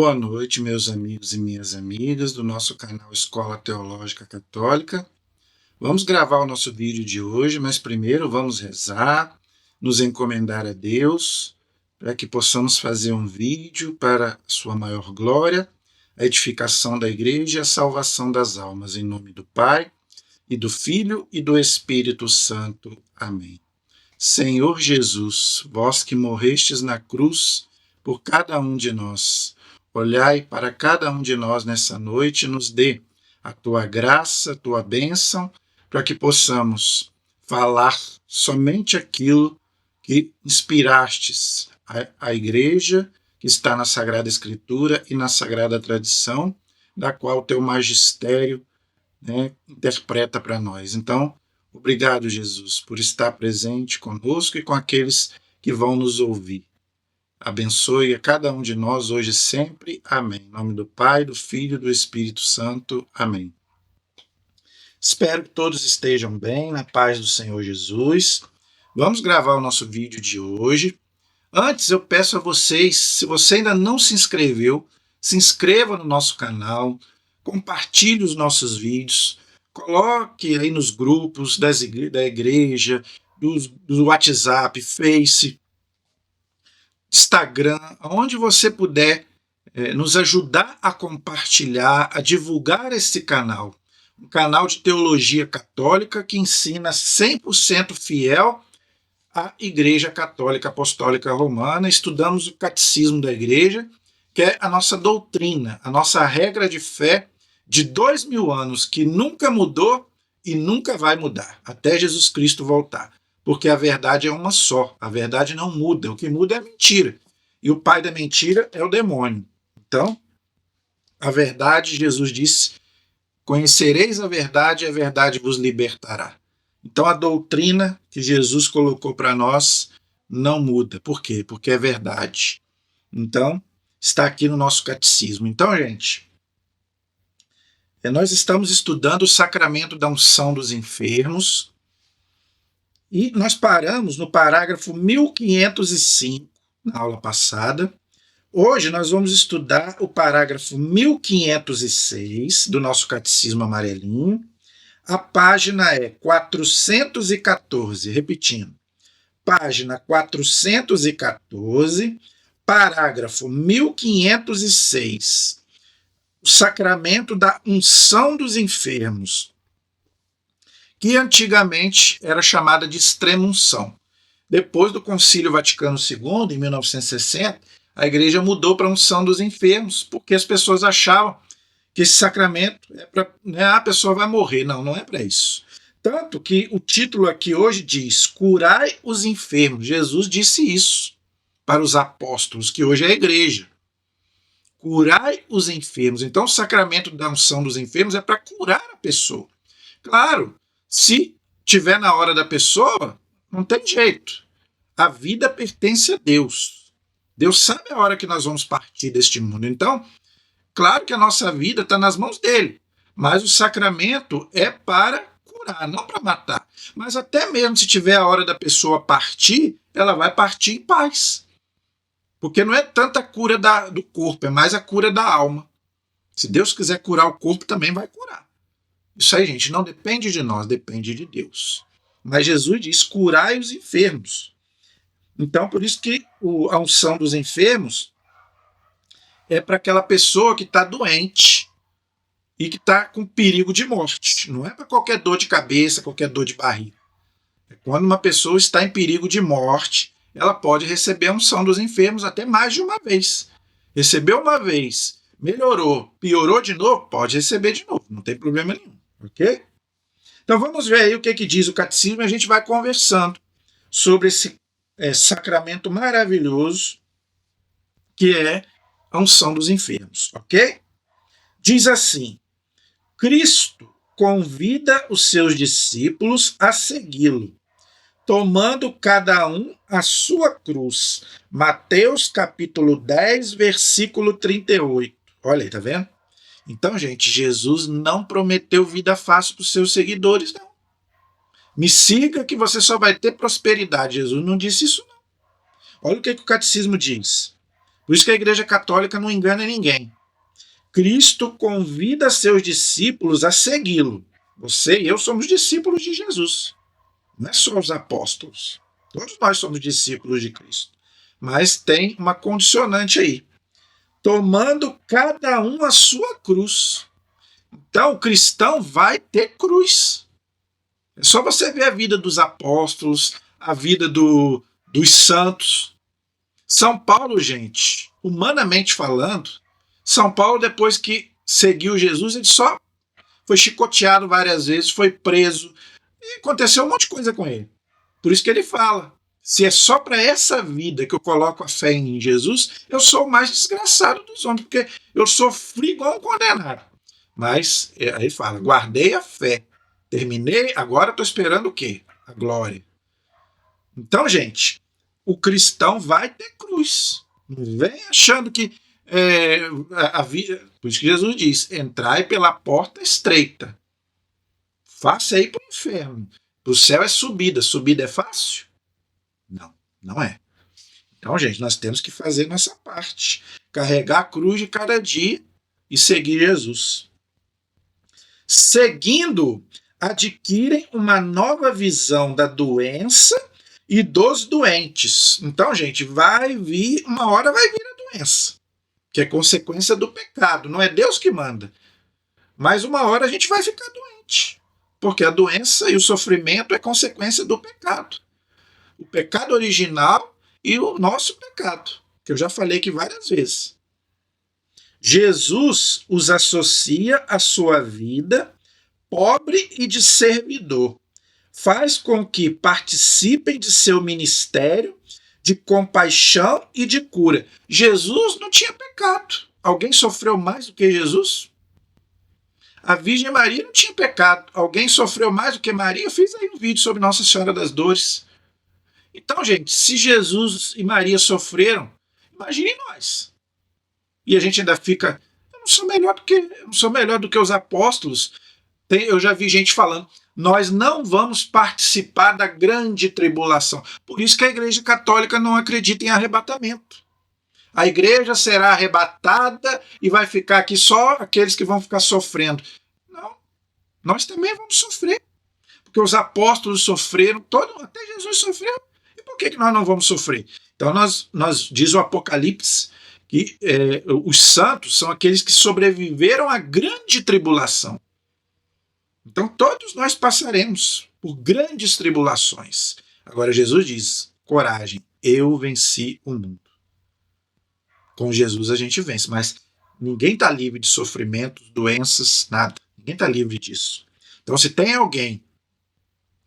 Boa noite, meus amigos e minhas amigas do nosso canal Escola Teológica Católica. Vamos gravar o nosso vídeo de hoje, mas primeiro vamos rezar, nos encomendar a Deus, para que possamos fazer um vídeo para sua maior glória, a edificação da igreja e a salvação das almas, em nome do Pai, e do Filho e do Espírito Santo. Amém. Senhor Jesus, vós que morrestes na cruz por cada um de nós, olhai para cada um de nós nessa noite e nos dê a tua graça, a tua bênção, para que possamos falar somente aquilo que inspirastes a igreja que está na Sagrada Escritura e na Sagrada Tradição, da qual o teu magistério interpreta para nós. Então, obrigado, Jesus, por estar presente conosco e com aqueles que vão nos ouvir. Abençoe a cada um de nós hoje e sempre. Amém. Em nome do Pai, do Filho e do Espírito Santo. Amém. Espero que todos estejam bem, na paz do Senhor Jesus. Vamos gravar o nosso vídeo de hoje. Antes, eu peço a vocês, se você ainda não se inscreveu, se inscreva no nosso canal, compartilhe os nossos vídeos, coloque aí nos grupos da igreja, do WhatsApp, Face, Instagram, onde você puder nos ajudar a compartilhar, a divulgar esse canal. Um canal de teologia católica que ensina 100% fiel à Igreja Católica Apostólica Romana. Estudamos o Catecismo da Igreja, que é a nossa doutrina, a nossa regra de fé de 2000 anos, que nunca mudou e nunca vai mudar, até Jesus Cristo voltar. Porque a verdade é uma só, a verdade não muda, o que muda é a mentira. E o pai da mentira é o demônio. Então, a verdade, Jesus disse, conhecereis a verdade e a verdade vos libertará. Então, a doutrina que Jesus colocou para nós não muda. Por quê? Porque é verdade. Então, está aqui no nosso catecismo. Então, gente, nós estamos estudando o sacramento da unção dos enfermos e nós paramos no parágrafo 1505 na aula passada. Hoje nós vamos estudar o parágrafo 1506 do nosso catecismo amarelinho. A página é 414, repetindo, página 414, parágrafo 1506. O sacramento da unção dos enfermos, que antigamente era chamada de extrema-unção. Depois do Concílio Vaticano II, em 1960, a igreja mudou para a unção dos enfermos, porque as pessoas achavam que esse sacramento é para a pessoa vai morrer. Não, não é para isso. Tanto que o título aqui hoje diz, curai os enfermos. Jesus disse isso para os apóstolos, que hoje é a igreja. Curai os enfermos. Então, o sacramento da unção dos enfermos é para curar a pessoa. Claro, se tiver na hora da pessoa, não tem jeito. A vida pertence a Deus. Deus sabe a hora que nós vamos partir deste mundo. Então, claro que a nossa vida está nas mãos dele. Mas o sacramento é para curar, não para matar. Mas até mesmo se tiver a hora da pessoa partir, ela vai partir em paz. Porque não é tanta a cura do corpo, é mais a cura da alma. Se Deus quiser curar o corpo, também vai curar. Isso aí, gente, não depende de nós, depende de Deus. Mas Jesus diz, curai os enfermos. Então, por isso que a unção dos enfermos é para aquela pessoa que está doente e que está com perigo de morte. Não é para qualquer dor de cabeça, qualquer dor de barriga. É quando uma pessoa está em perigo de morte, ela pode receber a unção dos enfermos até mais de uma vez. Recebeu uma vez, melhorou, piorou de novo, pode receber de novo, não tem problema nenhum, ok? Então vamos ver aí o que diz o catecismo e a gente vai conversando sobre esse sacramento maravilhoso que é a unção dos enfermos, ok? Diz assim, Cristo convida os seus discípulos a segui-lo, tomando cada um a sua cruz. Mateus capítulo 10, versículo 38. Olha aí, tá vendo? Então, gente, Jesus não prometeu vida fácil para os seus seguidores, não. Me siga que você só vai ter prosperidade. Jesus não disse isso, não. Olha o que o catecismo diz. Por isso que a Igreja Católica não engana ninguém. Cristo convida seus discípulos a segui-lo. Você e eu somos discípulos de Jesus. Não é só os apóstolos. Todos nós somos discípulos de Cristo. Mas tem uma condicionante aí. Tomando cada um a sua cruz. Então, o cristão vai ter cruz. É só você ver a vida dos apóstolos, a vida dos santos. São Paulo, gente, humanamente falando, São Paulo, depois que seguiu Jesus, ele só foi chicoteado várias vezes, foi preso, e aconteceu um monte de coisa com ele. Por isso que ele fala, se é só para essa vida que eu coloco a fé em Jesus, eu sou o mais desgraçado dos homens, porque eu sofri igual um condenado. Mas, aí ele fala, guardei a fé, terminei, agora estou esperando o quê? A glória. Então, gente, o cristão vai ter cruz. Não vem achando que a vida. Por isso que Jesus diz: entrai pela porta estreita. Faça aí para o inferno. Para o céu é subida. Subida é fácil? Não, não é. Então, gente, nós temos que fazer nossa parte. Carregar a cruz de cada dia e seguir Jesus. Seguindo, adquirem uma nova visão da doença e dos doentes. Então, gente, uma hora vai vir a doença, que é consequência do pecado. Não é Deus que manda. Mas uma hora a gente vai ficar doente, porque a doença e o sofrimento é consequência do pecado. O pecado original e o nosso pecado, que eu já falei aqui várias vezes. Jesus os associa à sua vida pobre e de servidor. Faz com que participem de seu ministério de compaixão e de cura. Jesus não tinha pecado. Alguém sofreu mais do que Jesus? A Virgem Maria não tinha pecado. Alguém sofreu mais do que Maria? Eu fiz aí um vídeo sobre Nossa Senhora das Dores. Então, gente, se Jesus e Maria sofreram, imagine nós. E a gente ainda fica, eu não sou melhor do que os apóstolos. Eu já vi gente falando, nós não vamos participar da grande tribulação. Por isso que a Igreja Católica não acredita em arrebatamento. A igreja será arrebatada e vai ficar aqui só aqueles que vão ficar sofrendo. Não, nós também vamos sofrer. Porque os apóstolos sofreram, até Jesus sofreu. E por que nós não vamos sofrer? Então nós diz o Apocalipse que os santos são aqueles que sobreviveram à grande tribulação. Então todos nós passaremos por grandes tribulações. Agora Jesus diz, coragem, eu venci o mundo. Com Jesus a gente vence, mas ninguém está livre de sofrimentos, doenças, nada. Ninguém está livre disso. Então se tem alguém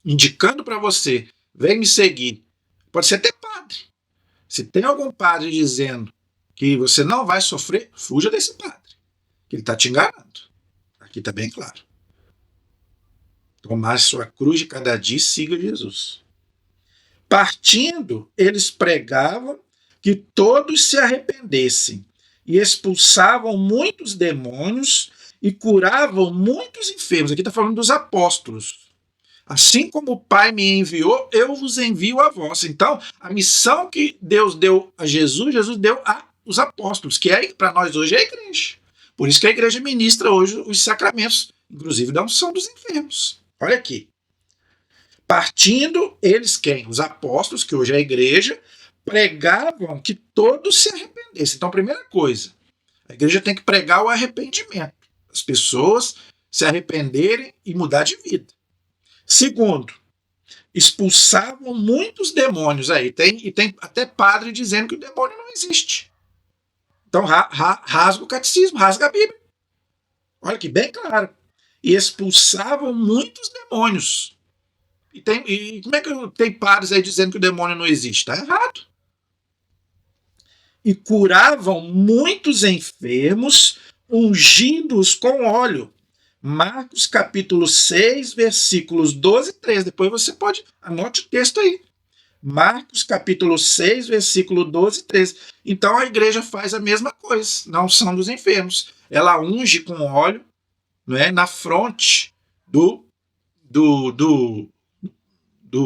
indicando para você, vem me seguir, pode ser até padre. Se tem algum padre dizendo que você não vai sofrer, fuja desse padre, que ele está te enganando. Aqui está bem claro. Tomar sua cruz de cada dia e siga Jesus. Partindo, eles pregavam que todos se arrependessem e expulsavam muitos demônios e curavam muitos enfermos. Aqui está falando dos apóstolos. Assim como o Pai me enviou, eu vos envio a vós. Então, a missão que Deus deu a Jesus, Jesus deu aos apóstolos, que para nós hoje é a igreja. Por isso que a igreja ministra hoje os sacramentos, inclusive da unção dos enfermos. Olha aqui. Partindo, eles quem? Os apóstolos, que hoje é a igreja, pregavam que todos se arrependessem. Então, primeira coisa, a igreja tem que pregar o arrependimento. As pessoas se arrependerem e mudar de vida. Segundo, expulsavam muitos demônios. Aí tem até padre dizendo que o demônio não existe. Então, rasga o catecismo, rasga a Bíblia. Olha aqui, bem claro. E expulsavam muitos demônios. E como é que tem padres aí dizendo que o demônio não existe? Está errado. E curavam muitos enfermos, ungindo-os com óleo. Marcos capítulo 6, versículos 12 e 13. Depois você anote o texto aí. Marcos capítulo 6, versículo 12 e 13. Então a igreja faz a mesma coisa na unção dos enfermos. Ela unge com óleo, não é, na fronte do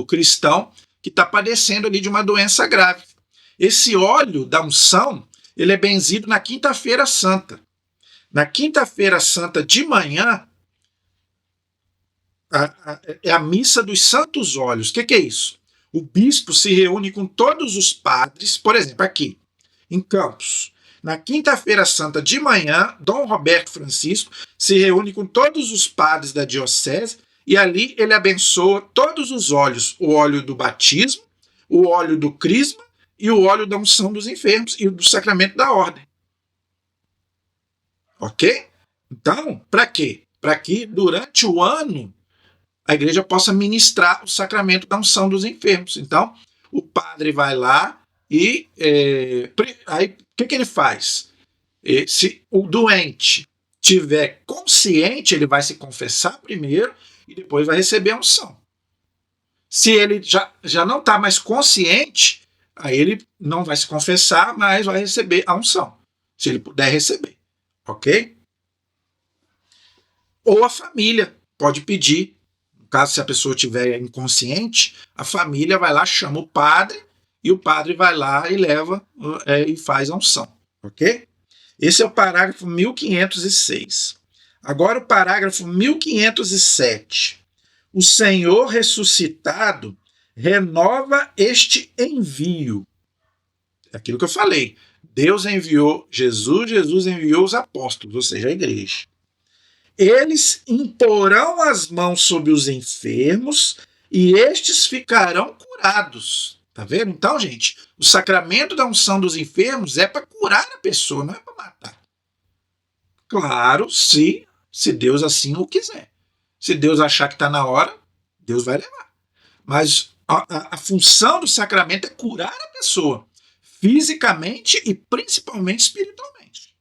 cristão que está padecendo ali de uma doença grave. Esse óleo da unção ele é benzido na quinta-feira santa. Na quinta-feira santa de manhã, é a missa dos santos óleos. O que é isso? O bispo se reúne com todos os padres, por exemplo, aqui, em Campos. Na quinta-feira santa de manhã, Dom Roberto Francisco se reúne com todos os padres da diocese e ali ele abençoa todos os óleos, o óleo do batismo, o óleo do crisma e o óleo da unção dos enfermos e do sacramento da ordem. Ok? Então, para quê? Para que durante o ano a igreja possa ministrar o sacramento da unção dos enfermos. Então, o padre vai lá e aí o que ele faz? Se o doente tiver consciente, ele vai se confessar primeiro e depois vai receber a unção. Se ele já não está mais consciente, aí ele não vai se confessar, mas vai receber a unção, se ele puder receber. Ok? Ou a família pode pedir, no caso se a pessoa estiver inconsciente, a família vai lá, chama o padre, e o padre vai lá e leva e faz a unção. Ok? Esse é o parágrafo 1506. Agora o parágrafo 1507. O Senhor ressuscitado renova este envio. É aquilo que eu falei. Deus enviou Jesus, Jesus enviou os apóstolos, ou seja, a igreja. Eles imporão as mãos sobre os enfermos e estes ficarão curados. Tá vendo? Então, gente, o sacramento da unção dos enfermos é para curar a pessoa, não é para matar. Claro, se Deus assim o quiser. Se Deus achar que está na hora, Deus vai levar. Mas a função do sacramento é curar a pessoa, fisicamente e principalmente espiritualmente.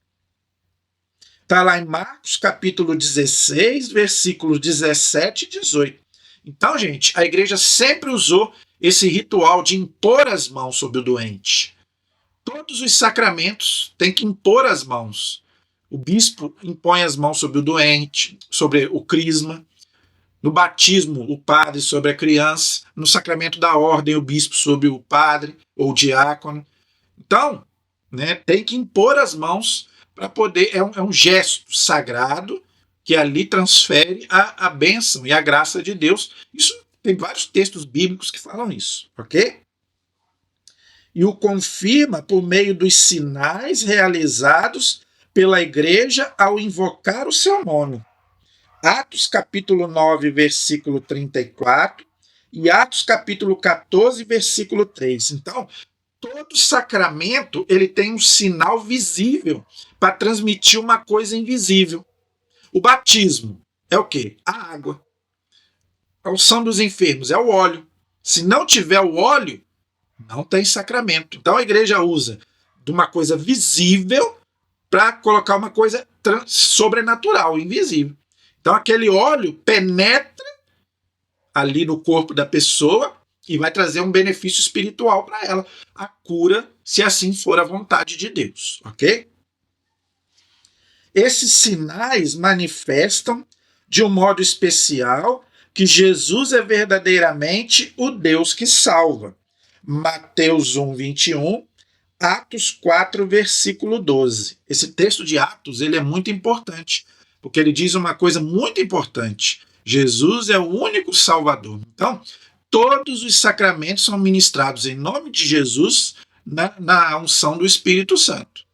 Está lá em Marcos, capítulo 16, versículos 17 e 18. Então, gente, a igreja sempre usou esse ritual de impor as mãos sobre o doente. Todos os sacramentos têm que impor as mãos. O bispo impõe as mãos sobre o doente, sobre o crisma. No batismo, o padre sobre a criança. No sacramento da ordem, o bispo sobre o padre ou o diácono. Então, tem que impor as mãos para poder. É um gesto sagrado que ali transfere a bênção e a graça de Deus. Isso tem vários textos bíblicos que falam isso, ok? E o confirma por meio dos sinais realizados pela igreja ao invocar o seu nome. Atos capítulo 9, versículo 34 e Atos capítulo 14, versículo 3. Então, todo sacramento ele tem um sinal visível para transmitir uma coisa invisível. O batismo é o quê? A água. A unção dos enfermos é o óleo. Se não tiver o óleo, não tem sacramento. Então a igreja usa de uma coisa visível para colocar uma coisa sobrenatural, invisível. Então aquele óleo penetra ali no corpo da pessoa e vai trazer um benefício espiritual para ela. A cura, se assim for a vontade de Deus. Ok? Esses sinais manifestam de um modo especial que Jesus é verdadeiramente o Deus que salva. Mateus 1, 21, Atos 4, versículo 12. Esse texto de Atos ele é muito importante, porque ele diz uma coisa muito importante. Jesus é o único Salvador. Então, todos os sacramentos são ministrados em nome de Jesus na unção do Espírito Santo.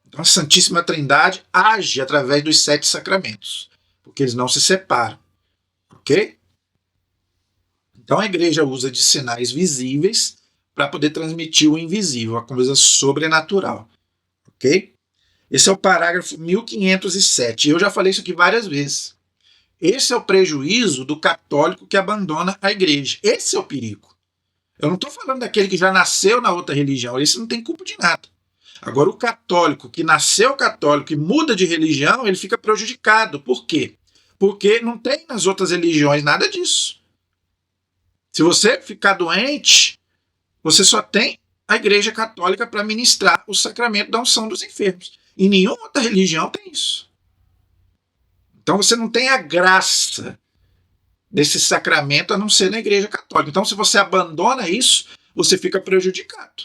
Então, a Santíssima Trindade age através dos 7 sacramentos, porque eles não se separam. Ok? Então a igreja usa de sinais visíveis para poder transmitir o invisível, a coisa sobrenatural. Ok? Esse é o parágrafo 1507. Eu já falei isso aqui várias vezes. Esse é o prejuízo do católico que abandona a igreja. Esse é o perigo. Eu não estou falando daquele que já nasceu na outra religião. Esse não tem culpa de nada. Agora, o católico que nasceu católico e muda de religião, ele fica prejudicado. Por quê? Porque não tem nas outras religiões nada disso. Se você ficar doente, você só tem a Igreja Católica para ministrar o sacramento da unção dos enfermos. Em nenhuma outra religião tem isso. Então você não tem a graça desse sacramento a não ser na Igreja Católica. Então se você abandona isso, você fica prejudicado.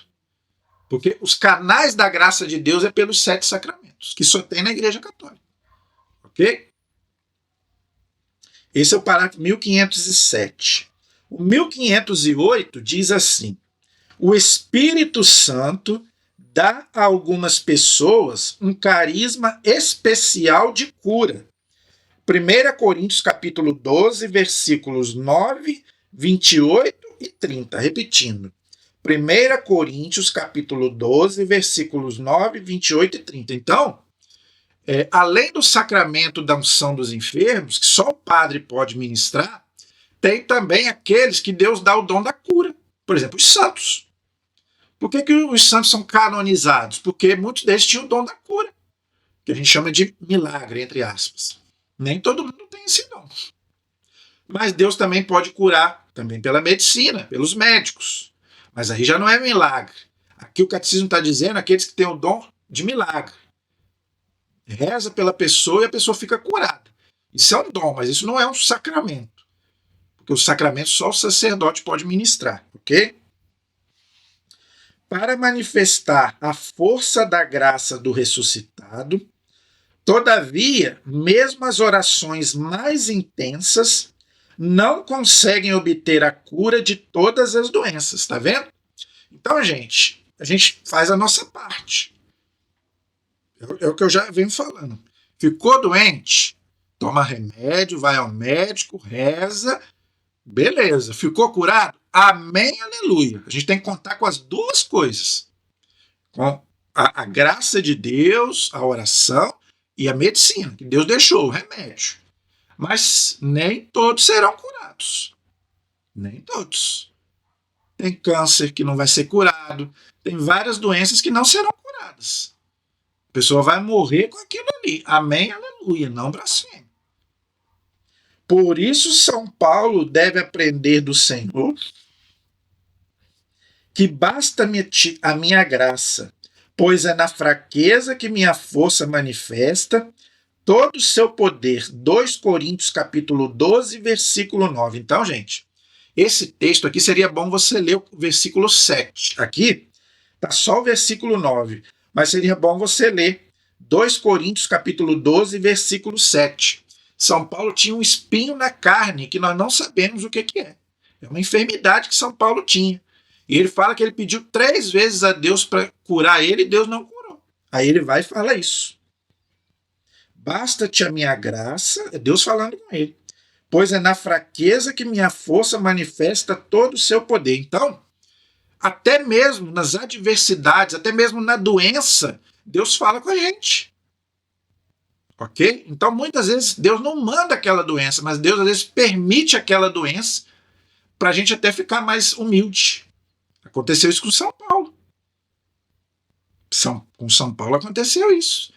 Porque os canais da graça de Deus é pelos 7 sacramentos, que só tem na Igreja Católica. Ok? Esse é o parágrafo 1507. O 1508 diz assim: o Espírito Santo dá a algumas pessoas um carisma especial de cura. 1 Coríntios capítulo 12, versículos 9, 28 e 30. Repetindo. 1 Coríntios capítulo 12, versículos 9, 28 e 30. Então, além do sacramento da unção dos enfermos, que só o padre pode ministrar, tem também aqueles que Deus dá o dom da cura. Por exemplo, os santos. Por que os santos são canonizados? Porque muitos deles tinham o dom da cura, que a gente chama de milagre, entre aspas. Nem todo mundo tem esse dom. Mas Deus também pode curar, também pela medicina, pelos médicos. Mas aí já não é milagre. Aqui o catecismo está dizendo aqueles que têm o dom de milagre. Reza pela pessoa e a pessoa fica curada. Isso é um dom, mas isso não é um sacramento. Porque o sacramento só o sacerdote pode ministrar, ok? Para manifestar a força da graça do ressuscitado, todavia, mesmo as orações mais intensas não conseguem obter a cura de todas as doenças, tá vendo? Então, a gente faz a nossa parte. É o que eu já venho falando. Ficou doente? Toma remédio, vai ao médico, reza, beleza. Ficou curado? Amém, aleluia. A gente tem que contar com as duas coisas. Com a graça de Deus, a oração e a medicina, que Deus deixou, o remédio. Mas nem todos serão curados. Nem todos. Tem câncer que não vai ser curado. Tem várias doenças que não serão curadas. A pessoa vai morrer com aquilo ali. Amém, aleluia, não blasfeme. Por isso, São Paulo deve aprender do Senhor que basta-me a minha graça, pois é na fraqueza que minha força manifesta todo o seu poder. 2 Coríntios capítulo 12, versículo 9. Então, gente, esse texto aqui seria bom você ler o versículo 7. Aqui está só o versículo 9, mas seria bom você ler 2 Coríntios capítulo 12, versículo 7. São Paulo tinha um espinho na carne que nós não sabemos o que é. É uma enfermidade que São Paulo tinha. E ele fala que ele pediu 3 vezes a Deus para curar ele e Deus não curou. Aí ele vai e fala isso. Basta-te a minha graça, é Deus falando com ele, pois é na fraqueza que minha força manifesta todo o seu poder. Então, até mesmo nas adversidades, até mesmo na doença, Deus fala com a gente. Ok? Então, muitas vezes, Deus não manda aquela doença, mas Deus, às vezes, permite aquela doença para a gente até ficar mais humilde. Aconteceu isso com São Paulo. Com São Paulo aconteceu isso.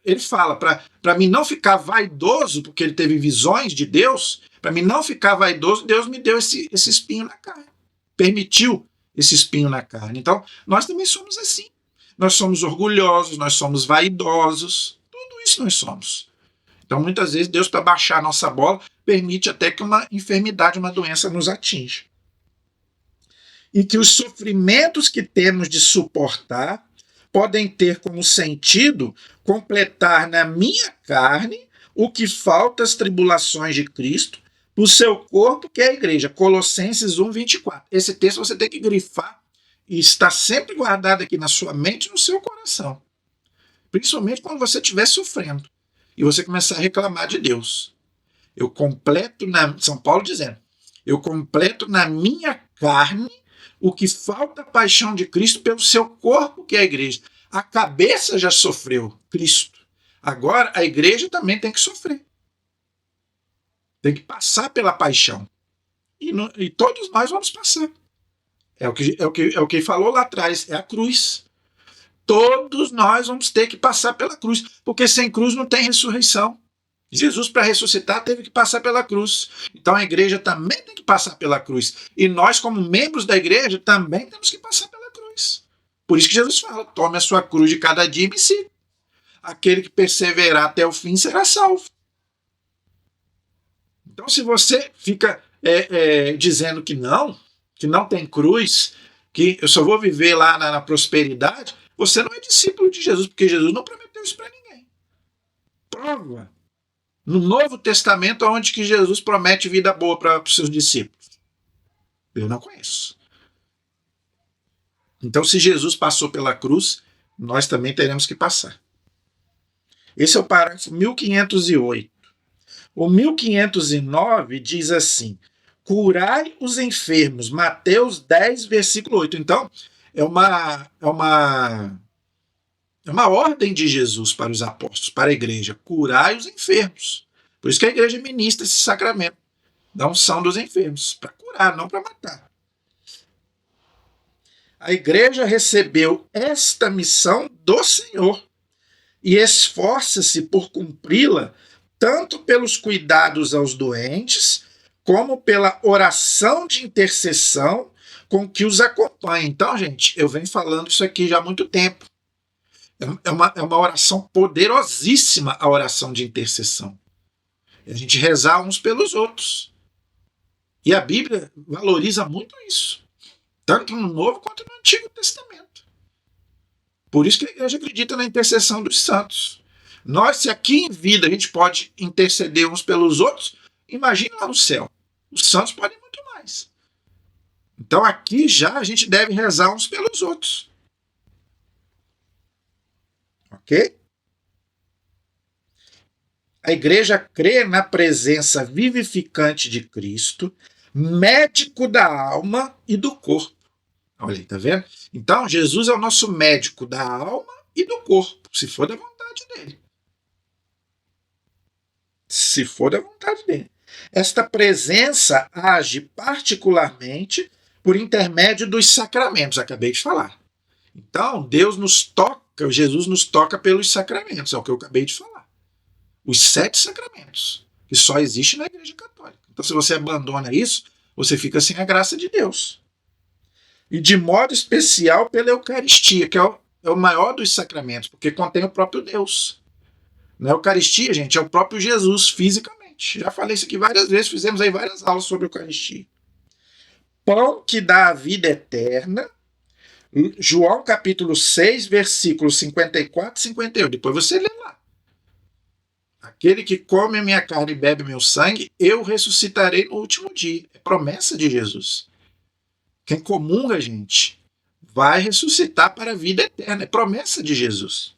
Ele fala, para mim não ficar vaidoso, porque ele teve visões de Deus, para mim não ficar vaidoso, Deus me deu esse espinho na carne. Permitiu esse espinho na carne. Então, nós também somos assim. Nós somos orgulhosos, nós somos vaidosos, tudo isso nós somos. Então, muitas vezes, Deus, para baixar a nossa bola, permite até que uma enfermidade, uma doença nos atinja. E que os sofrimentos que temos de suportar podem ter como sentido completar na minha carne o que falta às tribulações de Cristo, para o seu corpo, que é a igreja. Colossenses 1, 24. Esse texto você tem que grifar e está sempre guardado aqui na sua mente e no seu coração. Principalmente quando você estiver sofrendo e você começar a reclamar de Deus. São Paulo dizendo, eu completo na minha carne o que falta a paixão de Cristo pelo seu corpo, que é a igreja. A cabeça já sofreu, Cristo. Agora a igreja também tem que sofrer. Tem que passar pela paixão. E todos nós vamos passar. É o que falou lá atrás, é a cruz. Todos nós vamos ter que passar pela cruz, porque sem cruz não tem ressurreição. Jesus, para ressuscitar, teve que passar pela cruz. Então a igreja também tem que passar pela cruz. E nós, como membros da igreja, também temos que passar pela cruz. Por isso que Jesus fala, tome a sua cruz de cada dia e me siga. Aquele que perseverar até o fim será salvo. Então, se você fica dizendo que não tem cruz, que eu só vou viver lá na prosperidade, você não é discípulo de Jesus, porque Jesus não prometeu isso para ninguém. Prova. No Novo Testamento, onde que Jesus promete vida boa para os seus discípulos? Eu não conheço. Então, se Jesus passou pela cruz, nós também teremos que passar. Esse é o parágrafo 1508. O 1509 diz assim: curai os enfermos. Mateus 10, versículo 8. Então, é uma ordem de Jesus para os apóstolos, para a igreja. Curai os enfermos. Por isso que a igreja ministra esse sacramento da unção dos enfermos, para curar, não para matar. A igreja recebeu esta missão do Senhor e esforça-se por cumpri-la tanto pelos cuidados aos doentes, como pela oração de intercessão com que os acompanha. Então, gente, eu venho falando isso aqui já há muito tempo. É uma oração poderosíssima, a oração de intercessão. É a gente rezar uns pelos outros. E a Bíblia valoriza muito isso, tanto no Novo quanto no Antigo Testamento. Por isso que a igreja acredita na intercessão dos santos. Nós, se aqui em vida a gente pode interceder uns pelos outros, imagine lá no céu. Os santos podem muito mais. Então aqui já a gente deve rezar uns pelos outros. Ok? A igreja crê na presença vivificante de Cristo, médico da alma e do corpo. Olha aí, tá vendo? Então, Jesus é o nosso médico da alma e do corpo, se for da vontade dele. Se for da vontade dele. Esta presença age particularmente por intermédio dos sacramentos, acabei de falar. Então, Deus nos toca, Jesus nos toca pelos sacramentos, é o que eu acabei de falar. Os 7 sacramentos, que só existem na Igreja Católica. Então, se você abandona isso, você fica sem a graça de Deus. E de modo especial pela Eucaristia, que é o maior dos sacramentos, porque contém o próprio Deus. Na Eucaristia, gente, é o próprio Jesus fisicamente. Já falei isso aqui várias vezes, fizemos aí várias aulas sobre a Eucaristia. Pão que dá a vida eterna, João capítulo 6, versículos 54 e 51. Depois você lê lá. Aquele que come a minha carne e bebe meu sangue, eu ressuscitarei no último dia. É promessa de Jesus. Quem comunga, gente, vai ressuscitar para a vida eterna. É promessa de Jesus.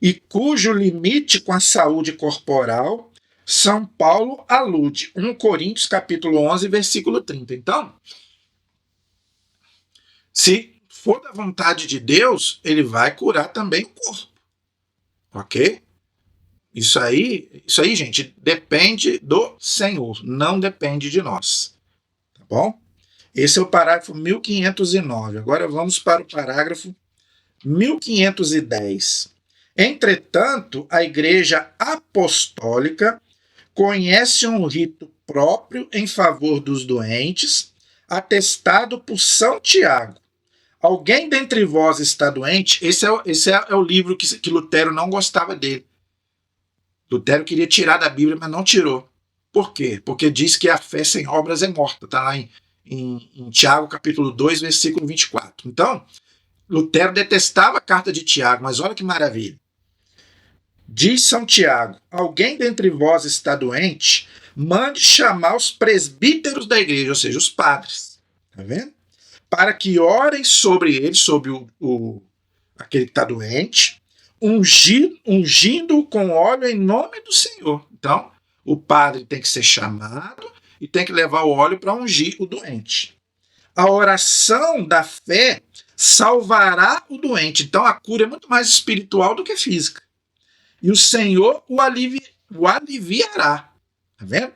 E cujo limite com a saúde corporal, São Paulo alude. 1 Coríntios capítulo 11, versículo 30. Então, se for da vontade de Deus, ele vai curar também o corpo. Ok? Isso aí, gente, depende do Senhor, não depende de nós. Tá bom? Esse é o parágrafo 1509. Agora vamos para o parágrafo 1510. Entretanto, a Igreja Apostólica conhece um rito próprio em favor dos doentes, atestado por São Tiago. Alguém dentre vós está doente? Esse é o livro que Lutero não gostava dele. Lutero queria tirar da Bíblia, mas não tirou. Por quê? Porque diz que a fé sem obras é morta. Está lá em Tiago, capítulo 2, versículo 24. Então, Lutero detestava a carta de Tiago, mas olha que maravilha. Diz São Tiago: alguém dentre vós está doente, mande chamar os presbíteros da igreja, ou seja, os padres. Está vendo? Para que orem sobre ele, sobre aquele que está doente, ungindo-o com óleo em nome do Senhor. Então, o padre tem que ser chamado e tem que levar o óleo para ungir o doente. A oração da fé salvará o doente. Então, a cura é muito mais espiritual do que física. E o Senhor o aliviará. Está vendo?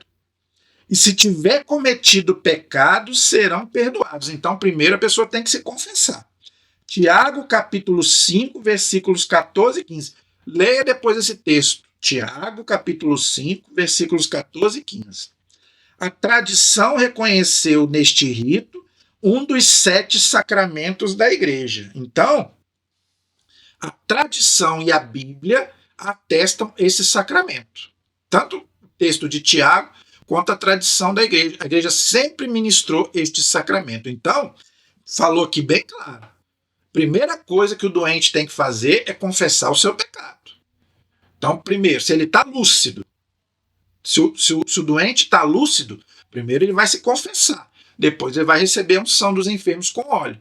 E se tiver cometido pecados, serão perdoados. Então, primeiro a pessoa tem que se confessar. Tiago, capítulo 5, versículos 14 e 15. Leia depois esse texto. Tiago, capítulo 5, versículos 14 e 15. A tradição reconheceu neste rito um dos 7 sacramentos da igreja. Então, a tradição e a Bíblia atestam esse sacramento. Tanto o texto de Tiago, quanto a tradição da igreja. A igreja sempre ministrou este sacramento. Então, falou aqui bem claro. Primeira coisa que o doente tem que fazer é confessar o seu pecado. Então, primeiro, se ele está lúcido, se o doente está lúcido, primeiro ele vai se confessar. Depois ele vai receber a unção dos enfermos com óleo.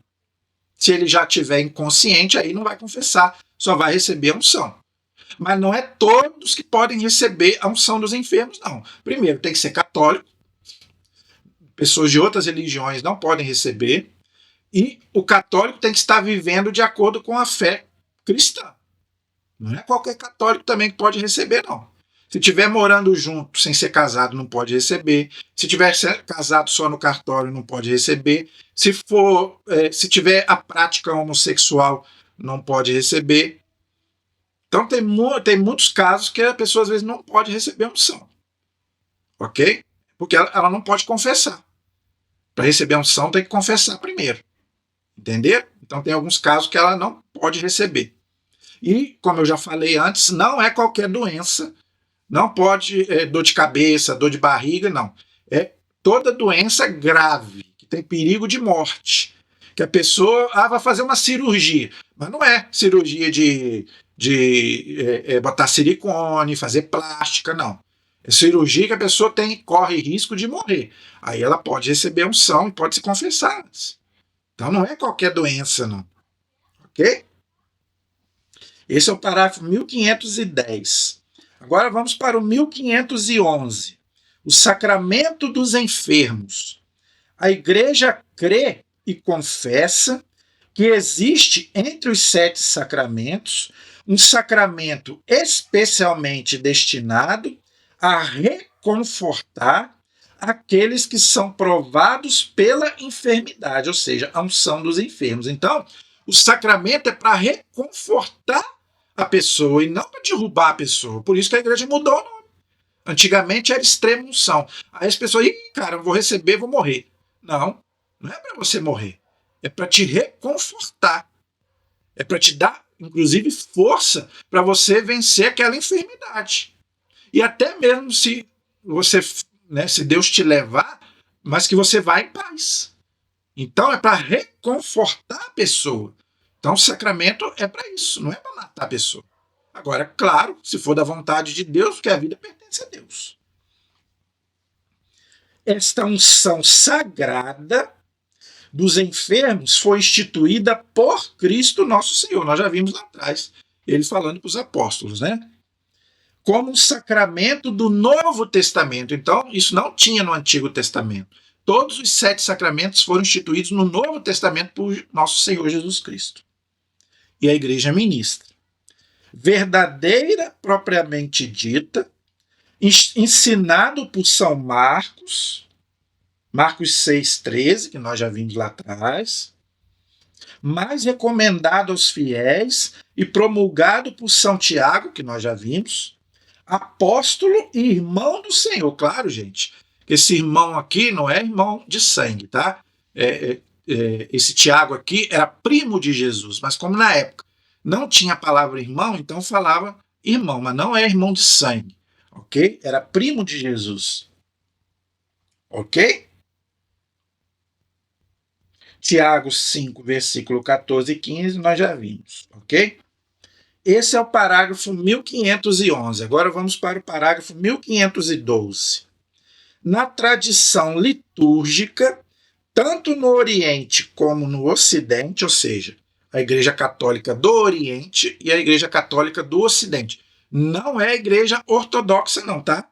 Se ele já estiver inconsciente, aí não vai confessar, só vai receber a unção. Mas não é todos que podem receber a unção dos enfermos, não. Primeiro, tem que ser católico. Pessoas de outras religiões não podem receber. E o católico tem que estar vivendo de acordo com a fé cristã. Não é qualquer católico também que pode receber, não. Se estiver morando junto, sem ser casado, não pode receber. Se estiver casado só no cartório, não pode receber. Se tiver a prática homossexual, não pode receber. Então tem muitos casos que a pessoa às vezes não pode receber a unção. Ok? Porque ela não pode confessar. Para receber a unção tem que confessar primeiro. Entender? Então tem alguns casos que ela não pode receber. E, como eu já falei antes, não é qualquer doença. Não pode dor de cabeça, dor de barriga, não. É toda doença grave, que tem perigo de morte. Que a pessoa vai fazer uma cirurgia. Mas não é cirurgia de botar silicone, fazer plástica, não. É cirurgia que a pessoa corre risco de morrer. Aí ela pode receber unção e pode se confessar antes. Então não é qualquer doença, não. Ok? Esse é o parágrafo 1510. Agora vamos para o 1511. O sacramento dos enfermos. A igreja crê e confessa que existe entre os 7 sacramentos um sacramento especialmente destinado a reconfortar aqueles que são provados pela enfermidade, ou seja, a unção dos enfermos. Então, o sacramento é para reconfortar a pessoa e não para derrubar a pessoa. Por isso que a igreja mudou o nome. Antigamente era extrema unção. Aí as pessoas, cara, eu vou receber, vou morrer. Não, não é para você morrer. É para te reconfortar. É para te dar, inclusive, força para você vencer aquela enfermidade. E até mesmo se você, se Deus te levar, mas que você vá em paz. Então é para reconfortar a pessoa. Então o sacramento é para isso, não é para matar a pessoa. Agora, claro, se for da vontade de Deus, porque a vida pertence a Deus. Esta unção sagrada dos enfermos foi instituída por Cristo nosso Senhor. Nós já vimos lá atrás, ele falando para os apóstolos, né? Como um sacramento do Novo Testamento. Então, isso não tinha no Antigo Testamento. Todos os 7 sacramentos foram instituídos no Novo Testamento por nosso Senhor Jesus Cristo. E a igreja ministra. Verdadeira, propriamente dita, ensinado por São Marcos, Marcos 6,13, que nós já vimos lá atrás, mais recomendado aos fiéis e promulgado por São Tiago, que nós já vimos, apóstolo e irmão do Senhor. Claro, gente, esse irmão aqui não é irmão de sangue, tá? Esse Tiago aqui era primo de Jesus, mas como na época não tinha a palavra irmão, então falava irmão, mas não é irmão de sangue, ok? Era primo de Jesus, ok? Tiago 5, versículo 14 e 15, nós já vimos, ok? Esse é o parágrafo 1511. Agora vamos para o parágrafo 1512. Na tradição litúrgica, tanto no Oriente como no Ocidente, ou seja, a Igreja Católica do Oriente e a Igreja Católica do Ocidente. Não é a Igreja Ortodoxa, não, tá?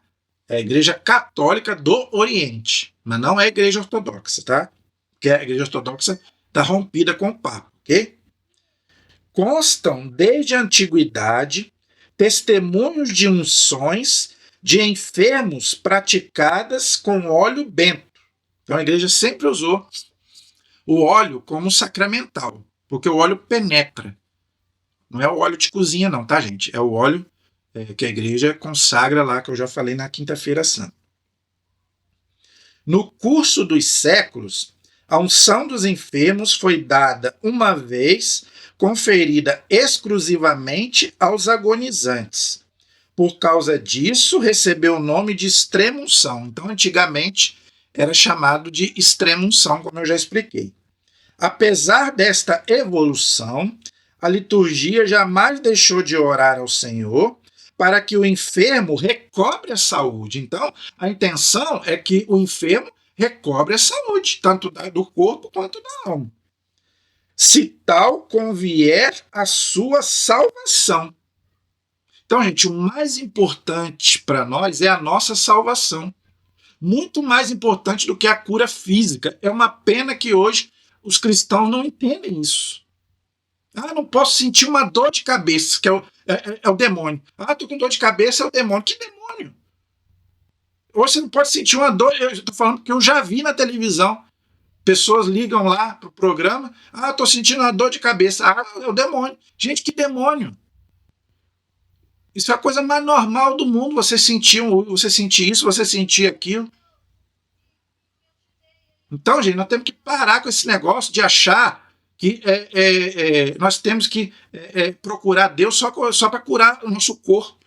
É a Igreja Católica do Oriente, mas não é a Igreja Ortodoxa, tá? Porque a Igreja Ortodoxa está rompida com o Papa, ok? Constam desde a antiguidade testemunhos de unções de enfermos praticadas com óleo bento. Então a igreja sempre usou o óleo como sacramental, porque o óleo penetra. Não é o óleo de cozinha não, tá, gente? É o óleo que a igreja consagra lá, que eu já falei na Quinta-feira Santa. No curso dos séculos, a unção dos enfermos foi dada uma vez, conferida exclusivamente aos agonizantes, Por causa disso, recebeu o nome de extrema-unção. Então, antigamente, era chamado de extrema-unção, como eu já expliquei. Apesar desta evolução, a liturgia jamais deixou de orar ao Senhor para que o enfermo recobre a saúde. Então, a intenção é que o enfermo recobre a saúde, tanto do corpo quanto da alma. Se tal convier a sua salvação. Então, gente, o mais importante para nós é a nossa salvação. Muito mais importante do que a cura física. É uma pena que hoje os cristãos não entendem isso. Ah, não posso sentir uma dor de cabeça, que é o demônio. Ah, estou com dor de cabeça, é o demônio. Que demônio? Ou você não pode sentir uma dor. Eu estou falando que eu já vi na televisão. Pessoas ligam lá para o programa. Ah, estou sentindo uma dor de cabeça. Ah, é o demônio. Gente, que demônio? Isso é a coisa mais normal do mundo. Você sentir isso, você sentir aquilo. Então, gente, nós temos que parar com esse negócio de achar que nós temos que procurar Deus só para curar o nosso corpo.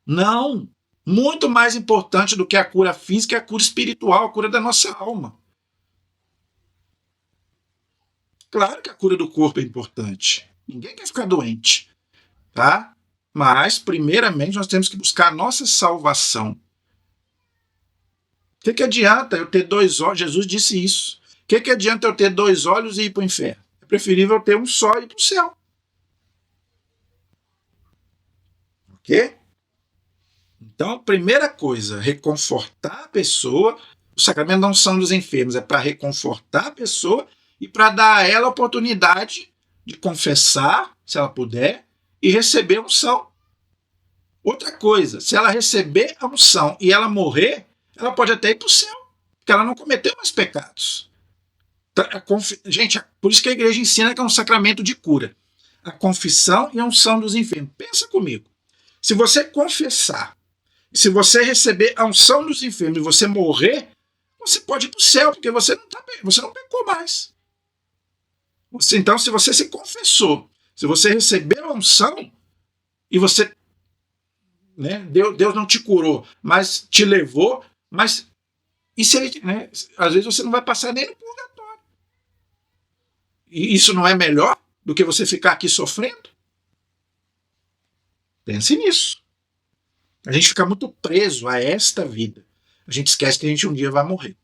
Não. Muito mais importante do que a cura física é a cura espiritual, a cura da nossa alma. Claro que a cura do corpo é importante. Ninguém quer ficar doente, tá? Mas, primeiramente, nós temos que buscar a nossa salvação. O que adianta eu ter 2 olhos? Jesus disse isso. O que adianta eu ter 2 olhos e ir para o inferno? É preferível eu ter um só e ir para o céu. Ok? Então, primeira coisa, reconfortar a pessoa. O sacramento da unção dos enfermos é para reconfortar a pessoa e para dar a ela a oportunidade de confessar, se ela puder, e receber a unção. Outra coisa, se ela receber a unção e ela morrer, ela pode até ir para o céu, porque ela não cometeu mais pecados. Gente, por isso que a igreja ensina que é um sacramento de cura. A confissão e a unção dos enfermos. Pensa comigo. Se você confessar, se você receber a unção dos enfermos e você morrer, você pode ir para o céu, porque você não pecou mais. Então, se você se confessou, se você recebeu a unção e você, Deus não te curou, mas te levou, mas e se ele, às vezes você não vai passar nem no purgatório. E isso não é melhor do que você ficar aqui sofrendo? Pense nisso. A gente fica muito preso a esta vida. A gente esquece que a gente um dia vai morrer.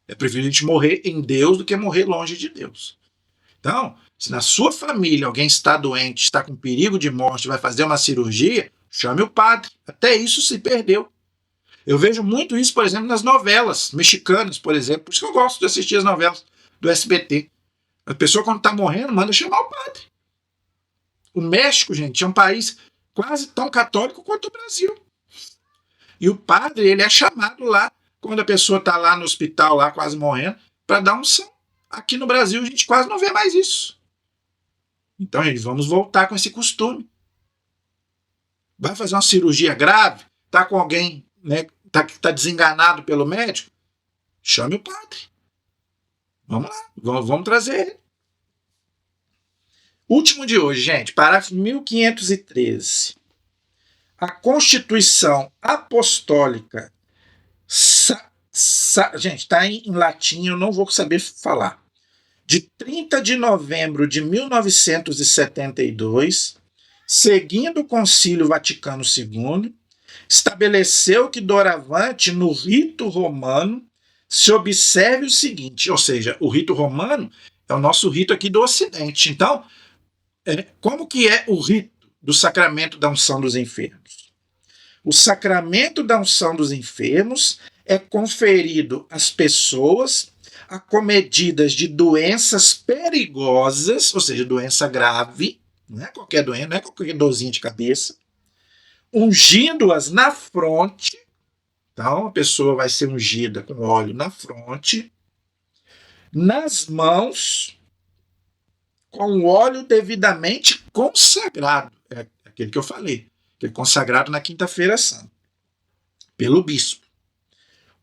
É preferível a gente morrer em Deus do que morrer longe de Deus. Então, se na sua família alguém está doente, está com perigo de morte, vai fazer uma cirurgia, chame o padre. Até isso se perdeu. Eu vejo muito isso, por exemplo, nas novelas mexicanas, por exemplo. Por isso que eu gosto de assistir as novelas do SBT. A pessoa, quando está morrendo, manda chamar o padre. O México, gente, é um país quase tão católico quanto o Brasil. E o padre, ele é chamado lá, quando a pessoa está lá no hospital, lá quase morrendo, para dar unção. Aqui no Brasil, a gente quase não vê mais isso. Então, gente, vamos voltar com esse costume. Vai fazer uma cirurgia grave, está com alguém, tá desenganado pelo médico, chame o padre. Vamos lá, vamos trazer ele. Último de hoje, gente, parágrafo 1513. A Constituição Apostólica, gente, está em latim, eu não vou saber falar, de 30 de novembro de 1972, seguindo o Concílio Vaticano II, estabeleceu que doravante no rito romano se observe o seguinte, ou seja, o rito romano é o nosso rito aqui do Ocidente. Então, como que é o rito do sacramento da unção dos enfermos? O sacramento da unção dos enfermos é conferido às pessoas acometidas de doenças perigosas, ou seja, doença grave, não é qualquer doença, não é qualquer dorzinha de cabeça, ungindo-as na fronte. Então, a pessoa vai ser ungida com óleo na fronte, nas mãos, com óleo devidamente consagrado. É aquele que eu falei, que é consagrado na Quinta-feira Santa, pelo bispo.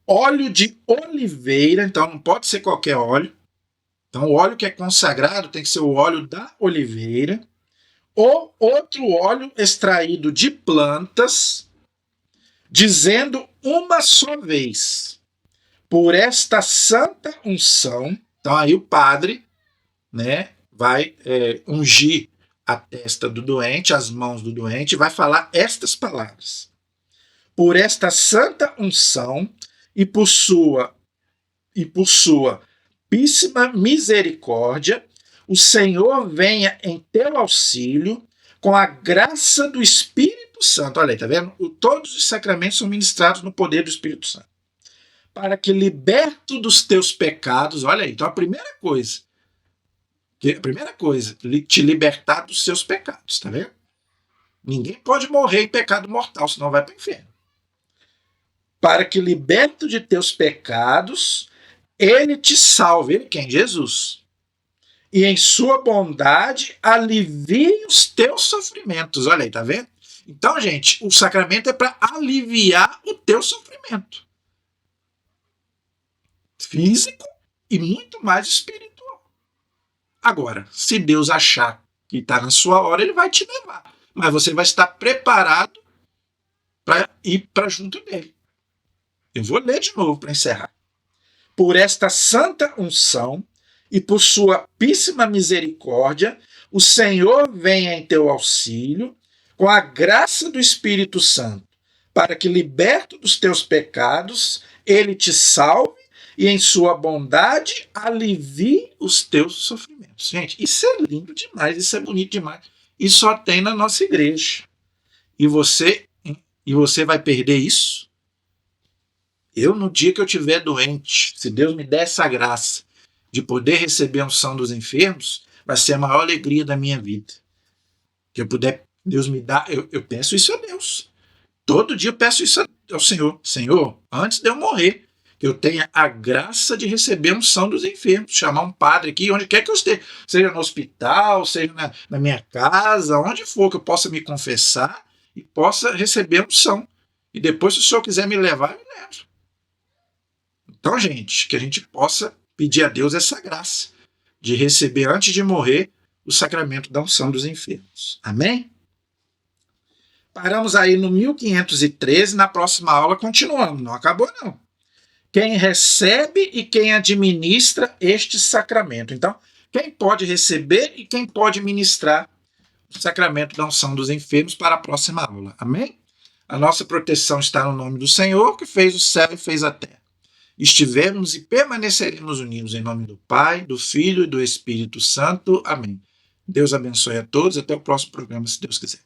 Óleo de oliveira, então não pode ser qualquer óleo. Então, o óleo que é consagrado tem que ser o óleo da oliveira, ou outro óleo extraído de plantas, dizendo uma só vez: por esta santa unção. Então aí o padre, né, vai ungir a testa do doente, as mãos do doente, e vai falar estas palavras: por esta santa unção e por sua píssima misericórdia, o Senhor venha em teu auxílio com a graça do Espírito Santo. Olha aí, tá vendo? Todos os sacramentos são ministrados no poder do Espírito Santo. Para que, liberto dos teus pecados, olha aí, então a primeira coisa, te libertar dos seus pecados, tá vendo? Ninguém pode morrer em pecado mortal, senão vai para o inferno. Para que, liberto de teus pecados, ele te salve. Ele quem? Jesus. E em sua bondade alivie os teus sofrimentos. Olha aí, tá vendo? Então, gente, o sacramento é para aliviar o teu sofrimento físico e muito mais espiritual. Agora, se Deus achar que está na sua hora, ele vai te levar. Mas você vai estar preparado para ir para junto dele. Eu vou ler de novo para encerrar. Por esta santa unção e por sua píssima misericórdia, o Senhor venha em teu auxílio com a graça do Espírito Santo, para que, liberto dos teus pecados, ele te salve e em sua bondade alivie os teus sofrimentos. Gente, isso é lindo demais, isso é bonito demais. E só tem na nossa igreja. E você vai perder isso? Eu, no dia que eu estiver doente, se Deus me der essa graça de poder receber a unção dos enfermos, vai ser a maior alegria da minha vida. Que eu puder, Deus me dá, eu peço isso a Deus. Todo dia eu peço isso ao Senhor. Senhor, antes de eu morrer, que eu tenha a graça de receber a unção dos enfermos, chamar um padre aqui, onde quer que eu esteja, seja no hospital, seja na minha casa, onde for que eu possa me confessar e possa receber a unção. E depois, se o Senhor quiser me levar, eu me levo. Então, gente, que a gente possa pedir a Deus essa graça de receber, antes de morrer, o sacramento da unção dos enfermos. Amém? Paramos aí no 1513, na próxima aula continuamos, não acabou não. Quem recebe e quem administra este sacramento. Então, quem pode receber e quem pode ministrar o sacramento da unção dos enfermos para a próxima aula. Amém? A nossa proteção está no nome do Senhor, que fez o céu e fez a terra. Estivemos e permaneceremos unidos em nome do Pai, do Filho e do Espírito Santo. Amém. Deus abençoe a todos. Até o próximo programa, se Deus quiser.